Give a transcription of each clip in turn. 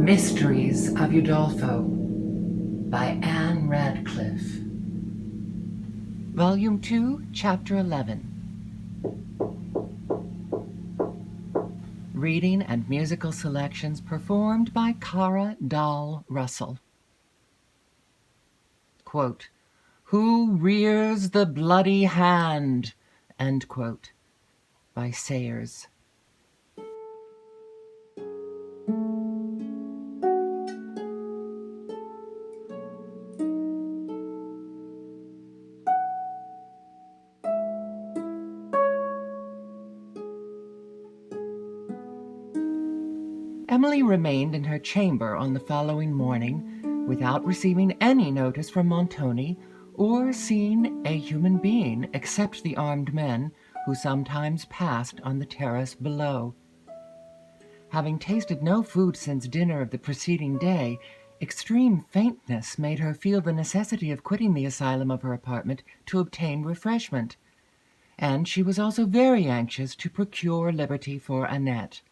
Mysteries of Udolpho by Ann Radcliffe. Volume 2, Chapter 11. Reading and musical selections performed by Kara Dahl Russell. Quote, "Who rears the bloody hand?" End quote, by Sayers. Emily remained in her chamber on the following morning without receiving any notice from Montoni or seeing a human being except the armed men who sometimes passed on the terrace below. Having tasted no food since dinner of the preceding day, extreme faintness made her feel the necessity of quitting the asylum of her apartment to obtain refreshment, and she was also very anxious to procure liberty for Annette.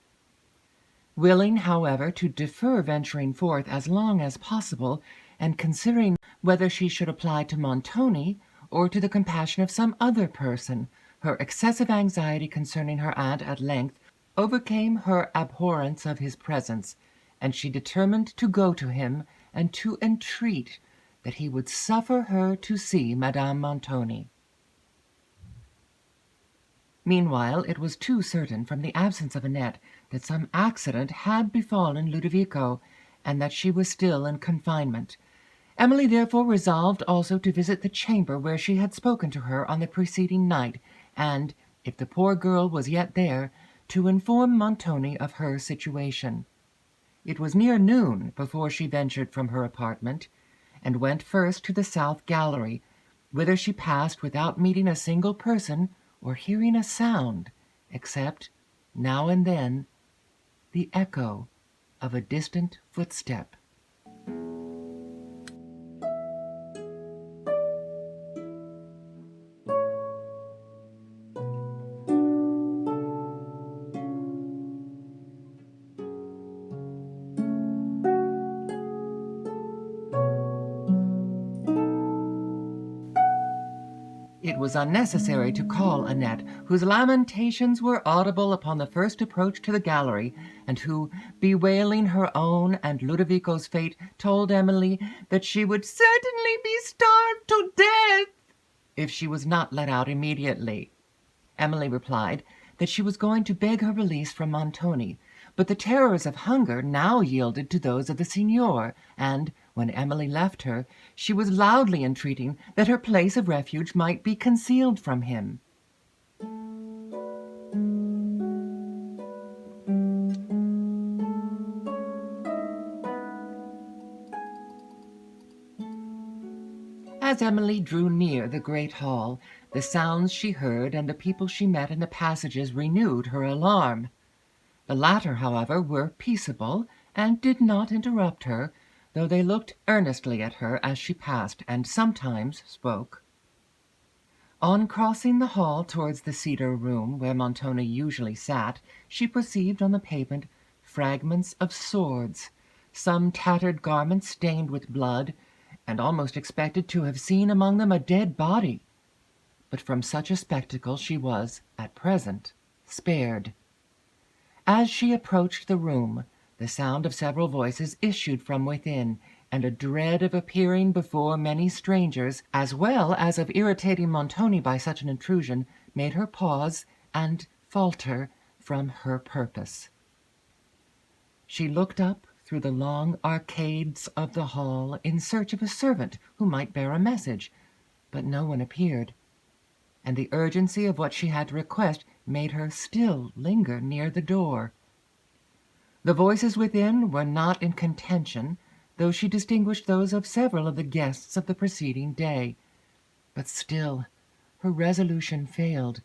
Willing, however, to defer venturing forth as long as possible, and considering whether she should apply to Montoni or to the compassion of some other person, her excessive anxiety concerning her aunt at length overcame her abhorrence of his presence, and she determined to go to him and to entreat that he would suffer her to see Madame Montoni. Meanwhile, it was too certain, from the absence of Annette, that some accident had befallen Ludovico, and that she was still in confinement. Emily therefore resolved also to visit the chamber where she had spoken to her on the preceding night, and, if the poor girl was yet there, to inform Montoni of her situation. It was near noon before she ventured from her apartment, and went first to the south gallery, whither she passed without meeting a single person or hearing a sound, except, now and then, the echo of a distant footstep. It was unnecessary to call Annette, whose lamentations were audible upon the first approach to the gallery, and who, bewailing her own and Ludovico's fate, told Emily that she would certainly be starved to death if she was not let out immediately. Emily replied that she was going to beg her release from Montoni, but the terrors of hunger now yielded to those of the Signor, and, when Emily left her, she was loudly entreating that her place of refuge might be concealed from him. As Emily drew near the great hall, the sounds she heard and the people she met in the passages renewed her alarm. The latter, however, were peaceable, and did not interrupt her, though they looked earnestly at her as she passed, and sometimes spoke. On crossing the hall towards the cedar room where Montoni usually sat, she perceived on the pavement fragments of swords, some tattered garments stained with blood, and almost expected to have seen among them a dead body. But from such a spectacle she was, at present, spared. As she approached the room, the sound of several voices issued from within, and a dread of appearing before many strangers, as well as of irritating Montoni by such an intrusion, made her pause and falter from her purpose. She looked up through the long arcades of the hall in search of a servant who might bear a message, but no one appeared, and the urgency of what she had to request made her still linger near the door. The voices within were not in contention, though she distinguished those of several of the guests of the preceding day. But still her resolution failed.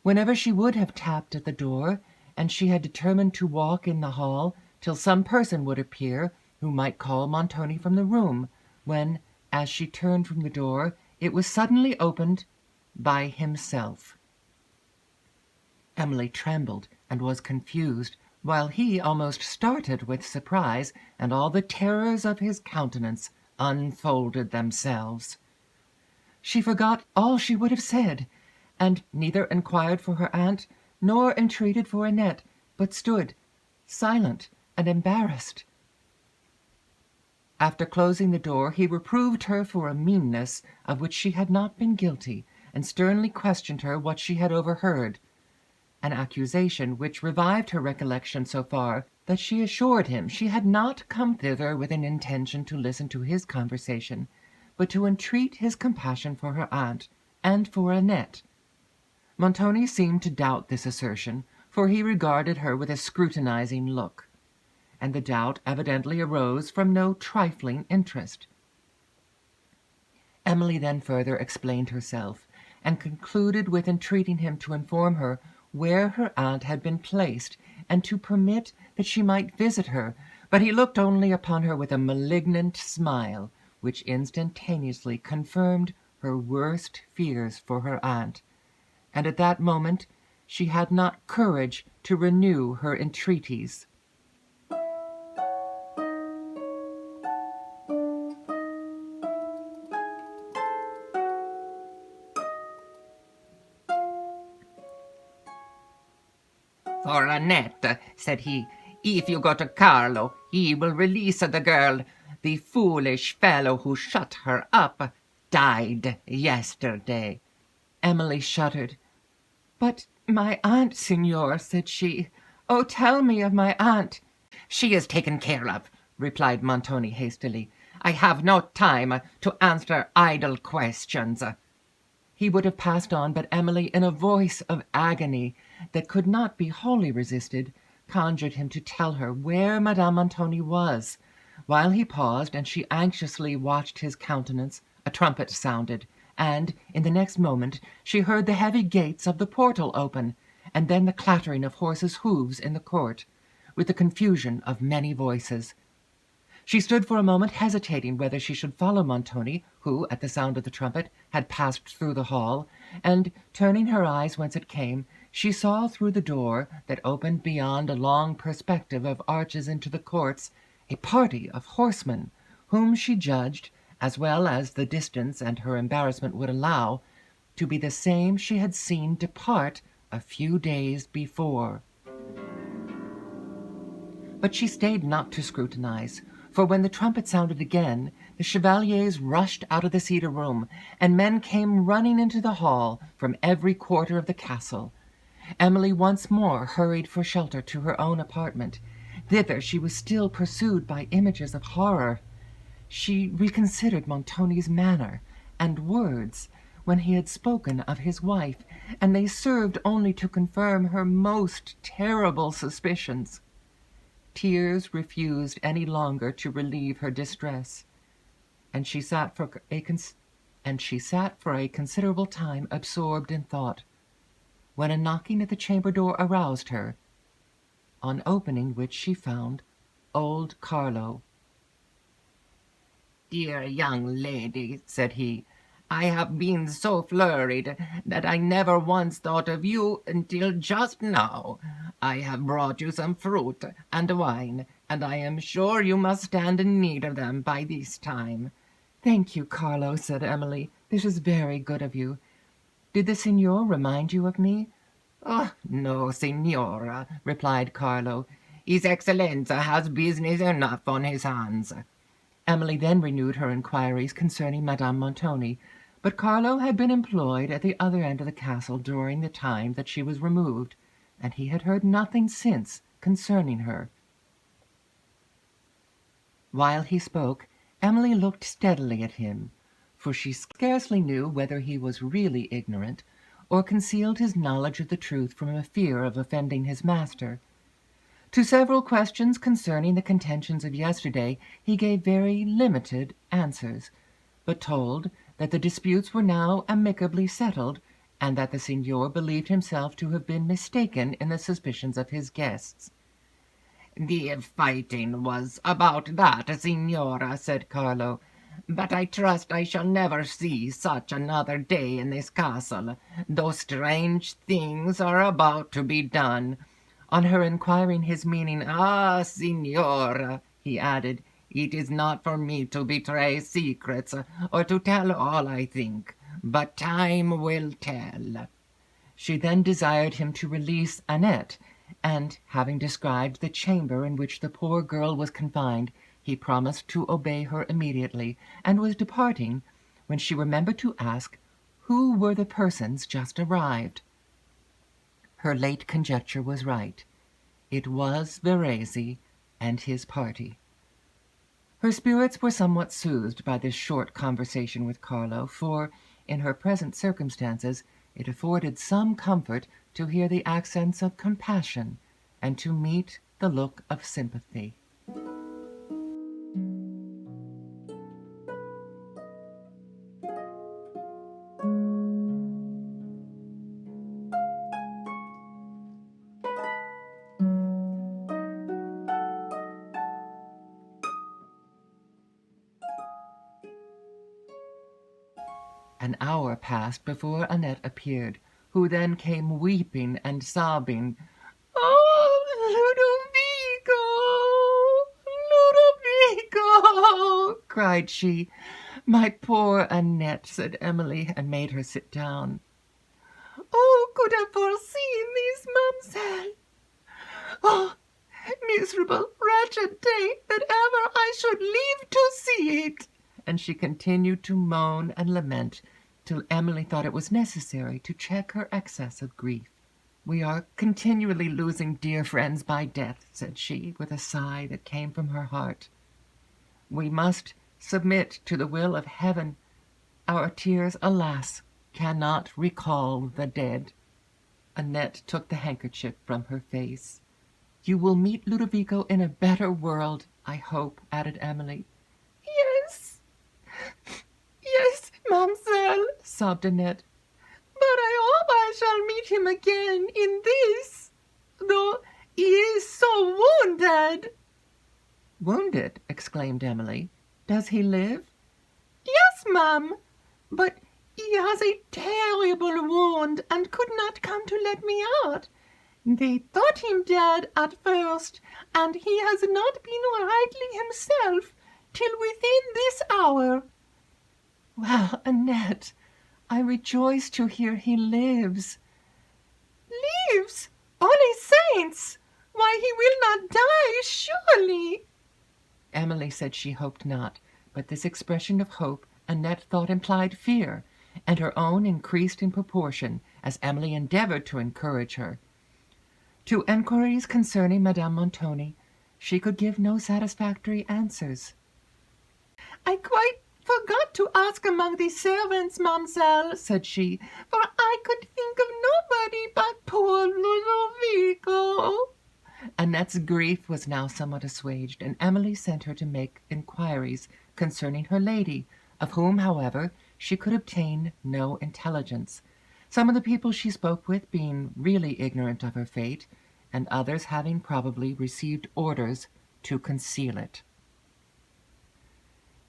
Whenever she would have tapped at the door, and she had determined to walk in the hall till some person would appear who might call Montoni from the room, when, as she turned from the door, it was suddenly opened by himself. Emily trembled and was confused, while he almost started with surprise, and all the terrors of his countenance unfolded themselves. She forgot all she would have said, and neither inquired for her aunt nor entreated for Annette, but stood silent and embarrassed. After closing the door, he reproved her for a meanness of which she had not been guilty, and sternly questioned her what she had overheard, an accusation which revived her recollection so far that she assured him she had not come thither with an intention to listen to his conversation, but to entreat his compassion for her aunt and for Annette. Montoni seemed to doubt this assertion, for he regarded her with a scrutinizing look, and the doubt evidently arose from no trifling interest. Emily then further explained herself, and concluded with entreating him to inform her where her aunt had been placed, and to permit that she might visit her, but he looked only upon her with a malignant smile, which instantaneously confirmed her worst fears for her aunt, and at that moment she had not courage to renew her entreaties. "For Annette," said he, "if you go to Carlo, he will release the girl. The foolish fellow who shut her up died yesterday." Emily shuddered. "But my aunt, Signor," said she. "Oh, tell me of my aunt." "She is taken care of," replied Montoni hastily. "I have no time to answer idle questions." He would have passed on, but Emily, in a voice of agony that could not be wholly resisted, conjured him to tell her where Madame Montoni was. While he paused, and she anxiously watched his countenance, a trumpet sounded, and, in the next moment, she heard the heavy gates of the portal open, and then the clattering of horses' hoofs in the court, with the confusion of many voices. She stood for a moment hesitating whether she should follow Montoni, who, at the sound of the trumpet, had passed through the hall, and, turning her eyes whence it came, she saw through the door, that opened beyond a long perspective of arches into the courts, a party of horsemen, whom she judged, as well as the distance and her embarrassment would allow, to be the same she had seen depart a few days before. But she stayed not to scrutinize, for when the trumpet sounded again, the chevaliers rushed out of the cedar room, and men came running into the hall from every quarter of the castle. Emily once more hurried for shelter to her own apartment. Thither she was still pursued by images of horror. She reconsidered Montoni's manner and words when he had spoken of his wife, and they served only to confirm her most terrible suspicions. Tears refused any longer to relieve her distress, and she sat for a considerable time absorbed in thought, when a knocking at the chamber door aroused her, on opening which she found old Carlo. "Dear young lady," said he, "I have been so flurried that I never once thought of you until just now. I have brought you some fruit and wine, and I am sure you must stand in need of them by this time." "Thank you, Carlo," said Emily. "This is very good of you. Did the Signor remind you of me?" "Oh, no, Signora," replied Carlo. "His Excellenza has business enough on his hands." Emily then renewed her inquiries concerning Madame Montoni, but Carlo had been employed at the other end of the castle during the time that she was removed, and he had heard nothing since concerning her. While he spoke, Emily looked steadily at him, for she scarcely knew whether he was really ignorant, or concealed his knowledge of the truth from a fear of offending his master. To several questions concerning the contentions of yesterday he gave very limited answers, but told that the disputes were now amicably settled, and that the Signor believed himself to have been mistaken in the suspicions of his guests. "The fighting was about that, Signora," said Carlo. "But I trust I shall never see such another day in this castle, though strange things are about to be done. On her inquiring his meaning, "Ah, signora," he added, "it is not for me to betray secrets, or to tell all I think, but time will tell." She then desired him to release Annette, and, having described the chamber in which the poor girl was confined, he promised to obey her immediately, and was departing, when she remembered to ask who were the persons just arrived. Her late conjecture was right. It was Verezzi and his party. Her spirits were somewhat soothed by this short conversation with Carlo, for, in her present circumstances, it afforded some comfort to hear the accents of compassion, and to meet the look of sympathy. An hour passed before Annette appeared, who then came weeping and sobbing. "Oh, Ludovico! cried she. "My poor Annette," said Emily, and made her sit down. "Who could have foreseen this, ma'amselle? Oh, miserable, wretched day, that ever I should live to see it!" And she continued to moan and lament, till Emily thought it was necessary to check her excess of grief. "We are continually losing dear friends by death," said she, with a sigh that came from her heart. "We must submit to the will of Heaven. Our tears, alas, cannot recall the dead." Annette took the handkerchief from her face. "You will meet Ludovico in a better world, I hope," added Emily. "Yes, yes, ma'amselle," sobbed Annette, "but I hope I shall meet him again in this, though he is so wounded." "Wounded!" exclaimed Emily. "Does he live?" "Yes, ma'am, but he has a terrible wound, and could not come to let me out. They thought him dead at first, and he has not been rightly himself till within this hour." "Well, Annette, I rejoice to hear he lives." "Lives! Holy saints! Why, he will not die, surely!" Emily said she hoped not, but this expression of hope Annette thought implied fear, and her own increased in proportion as Emily endeavored to encourage her. To enquiries concerning Madame Montoni, she could give no satisfactory answers. "I quite forgot to ask among the servants, ma'amselle," said she, "for I could think of nobody but poor Ludovico." Annette's grief was now somewhat assuaged, and Emily sent her to make inquiries concerning her lady, of whom, however, she could obtain no intelligence, some of the people she spoke with being really ignorant of her fate, and others having probably received orders to conceal it.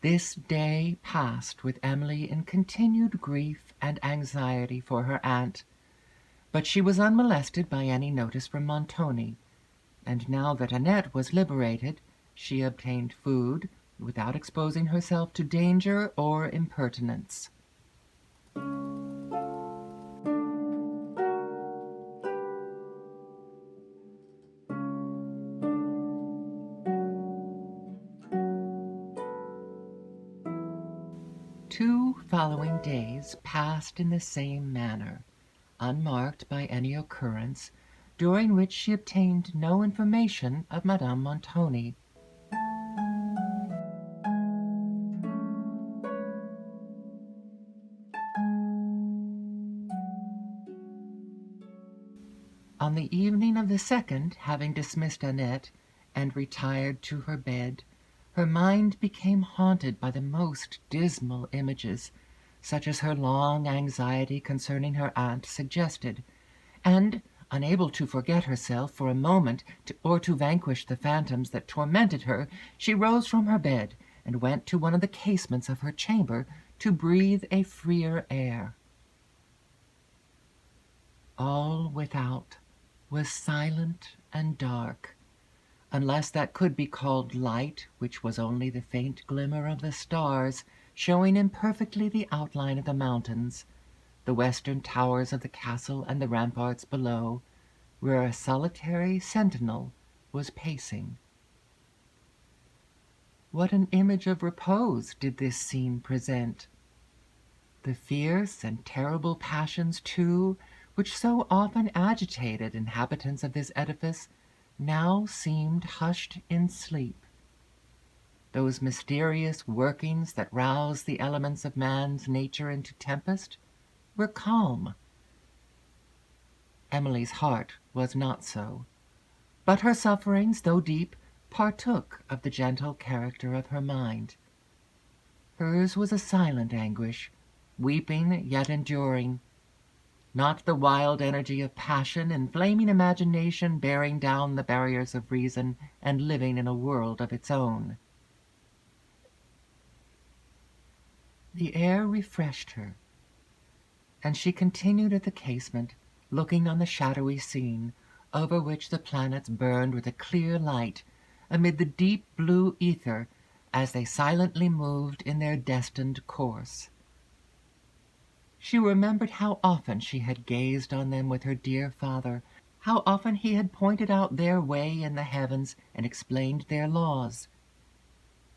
This day passed with Emily in continued grief and anxiety for her aunt, but she was unmolested by any notice from Montoni, and now that Annette was liberated, she obtained food without exposing herself to danger or impertinence. Two following days passed in the same manner, unmarked by any occurrence, during which she obtained no information of Madame Montoni. On the evening of the second, having dismissed Annette, and retired to her bed, her mind became haunted by the most dismal images, such as her long anxiety concerning her aunt suggested, and, unable to forget herself for a moment or to vanquish the phantoms that tormented her, she rose from her bed, and went to one of the casements of her chamber to breathe a freer air. All without was silent and dark, unless that could be called light, which was only the faint glimmer of the stars, showing imperfectly the outline of the mountains, the western towers of the castle, and the ramparts below, where a solitary sentinel was pacing. What an image of repose did this scene present! The fierce and terrible passions, too, which so often agitated inhabitants of this edifice, now seemed hushed in sleep. Those mysterious workings that rouse the elements of man's nature into tempest were calm. Emily's heart was not so, but her sufferings, though deep, partook of the gentle character of her mind. Hers was a silent anguish, weeping yet enduring, not the wild energy of passion, inflaming imagination, bearing down the barriers of reason, and living in a world of its own. The air refreshed her, and she continued at the casement, looking on the shadowy scene, over which the planets burned with a clear light, amid the deep blue ether, as they silently moved in their destined course. She remembered how often she had gazed on them with her dear father, how often he had pointed out their way in the heavens and explained their laws.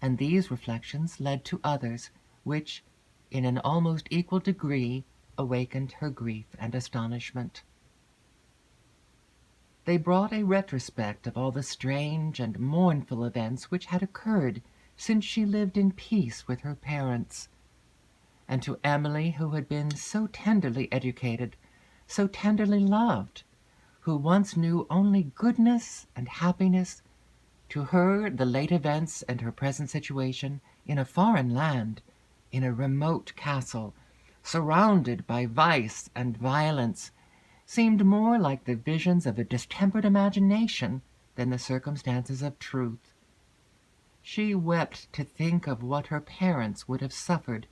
And these reflections led to others, which, in an almost equal degree, awakened her grief and astonishment. They brought a retrospect of all the strange and mournful events which had occurred since she lived in peace with her parents. And to Emily, who had been so tenderly educated, so tenderly loved, who once knew only goodness and happiness, to her the late events and her present situation, in a foreign land, in a remote castle, surrounded by vice and violence, seemed more like the visions of a distempered imagination than the circumstances of truth. She wept to think of what her parents would have suffered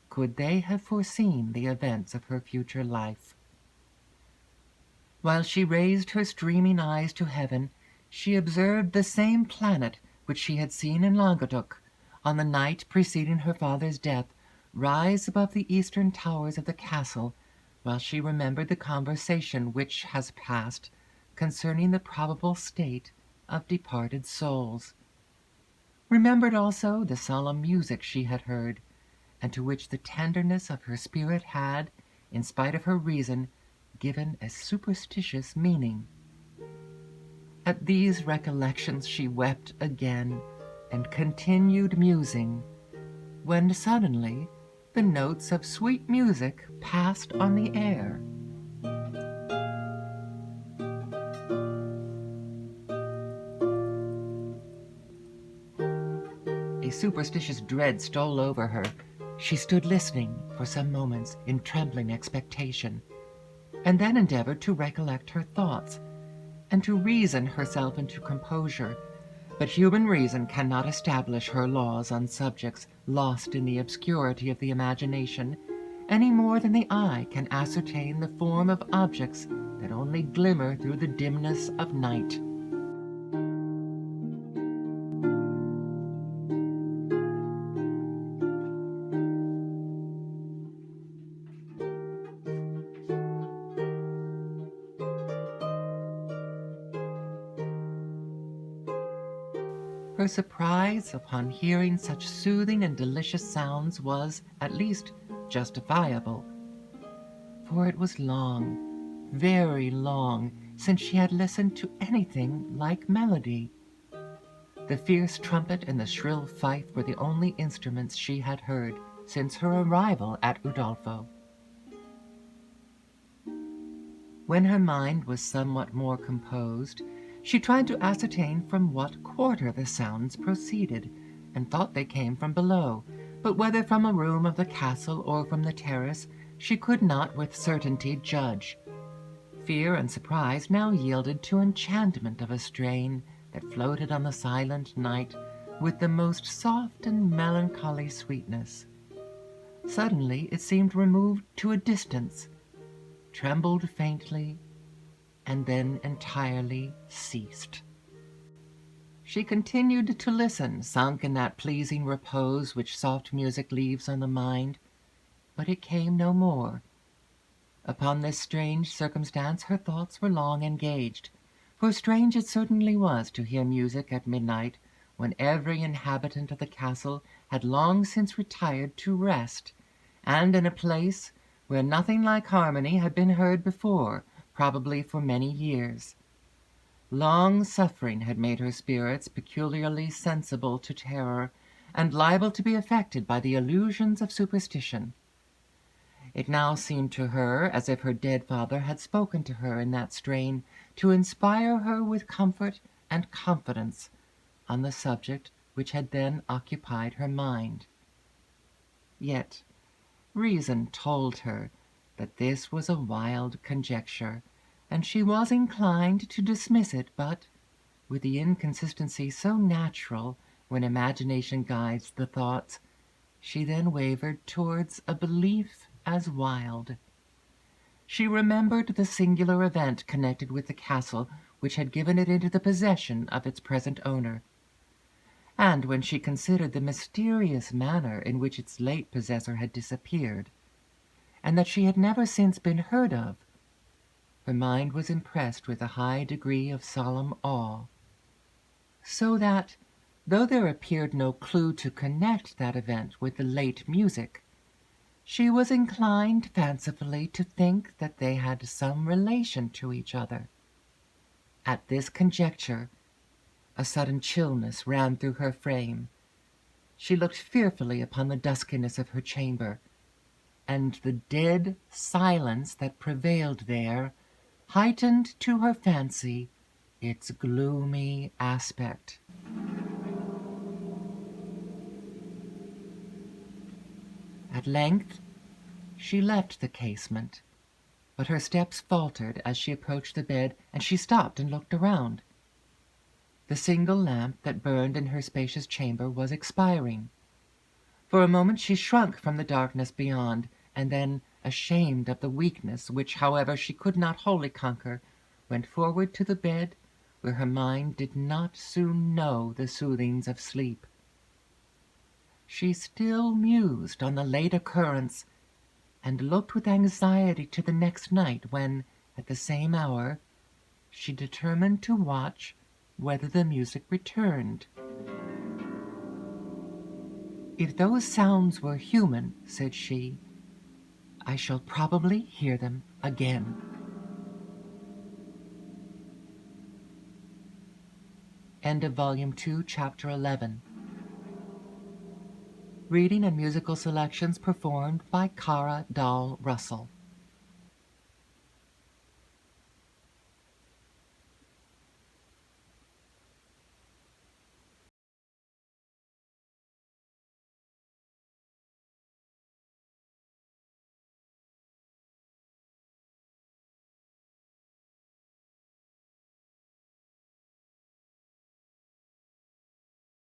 could they have foreseen the events of her future life. While she raised her streaming eyes to heaven, she observed the same planet which she had seen in Languedoc, on the night preceding her father's death, rise above the eastern towers of the castle, while she remembered the conversation which has passed concerning the probable state of departed souls, remembered also the solemn music she had heard, and to which the tenderness of her spirit had, in spite of her reason, given a superstitious meaning. At these recollections she wept again, and continued musing, when suddenly the notes of sweet music passed on the air. A superstitious dread stole over her. She stood listening for some moments in trembling expectation, and then endeavored to recollect her thoughts, and to reason herself into composure. But human reason cannot establish her laws on subjects lost in the obscurity of the imagination, any more than the eye can ascertain the form of objects that only glimmer through the dimness of night. Her surprise upon hearing such soothing and delicious sounds was, at least, justifiable, for it was long, very long, since she had listened to anything like melody. The fierce trumpet and the shrill fife were the only instruments she had heard since her arrival at Udolpho. When her mind was somewhat more composed, she tried to ascertain from what quarter the sounds proceeded, and thought they came from below, but whether from a room of the castle or from the terrace, she could not with certainty judge. Fear and surprise now yielded to enchantment of a strain that floated on the silent night with the most soft and melancholy sweetness. Suddenly it seemed removed to a distance, trembled faintly, and then entirely ceased. She continued to listen, sunk in that pleasing repose which soft music leaves on the mind, but it came no more. Upon this strange circumstance her thoughts were long engaged, for strange it certainly was to hear music at midnight, when every inhabitant of the castle had long since retired to rest, and in a place where nothing like harmony had been heard before, probably for many years. Long suffering had made her spirits peculiarly sensible to terror, and liable to be affected by the illusions of superstition. It now seemed to her as if her dead father had spoken to her in that strain to inspire her with comfort and confidence on the subject which had then occupied her mind. Yet reason told her that this was a wild conjecture, and she was inclined to dismiss it, but, with the inconsistency so natural when imagination guides the thoughts, she then wavered towards a belief as wild. She remembered the singular event connected with the castle which had given it into the possession of its present owner, and when she considered the mysterious manner in which its late possessor had disappeared, and that she had never since been heard of, her mind was impressed with a high degree of solemn awe, so that, though there appeared no clue to connect that event with the late music, she was inclined fancifully to think that they had some relation to each other. At this conjecture a sudden chillness ran through her frame. She looked fearfully upon the duskiness of her chamber, and the dead silence that prevailed there heightened to her fancy its gloomy aspect. At length she left the casement, but her steps faltered as she approached the bed, and she stopped and looked around. The single lamp that burned in her spacious chamber was expiring. For a moment she shrunk from the darkness beyond, and then, ashamed of the weakness, which, however, she could not wholly conquer, went forward to the bed, where her mind did not soon know the soothings of sleep. She still mused on the late occurrence, and looked with anxiety to the next night, when, at the same hour, she determined to watch whether the music returned. "If those sounds were human," said she, "I shall probably hear them again." End of Volume 2, Chapter 11. Reading and musical selections performed by Kara Dahl Russell.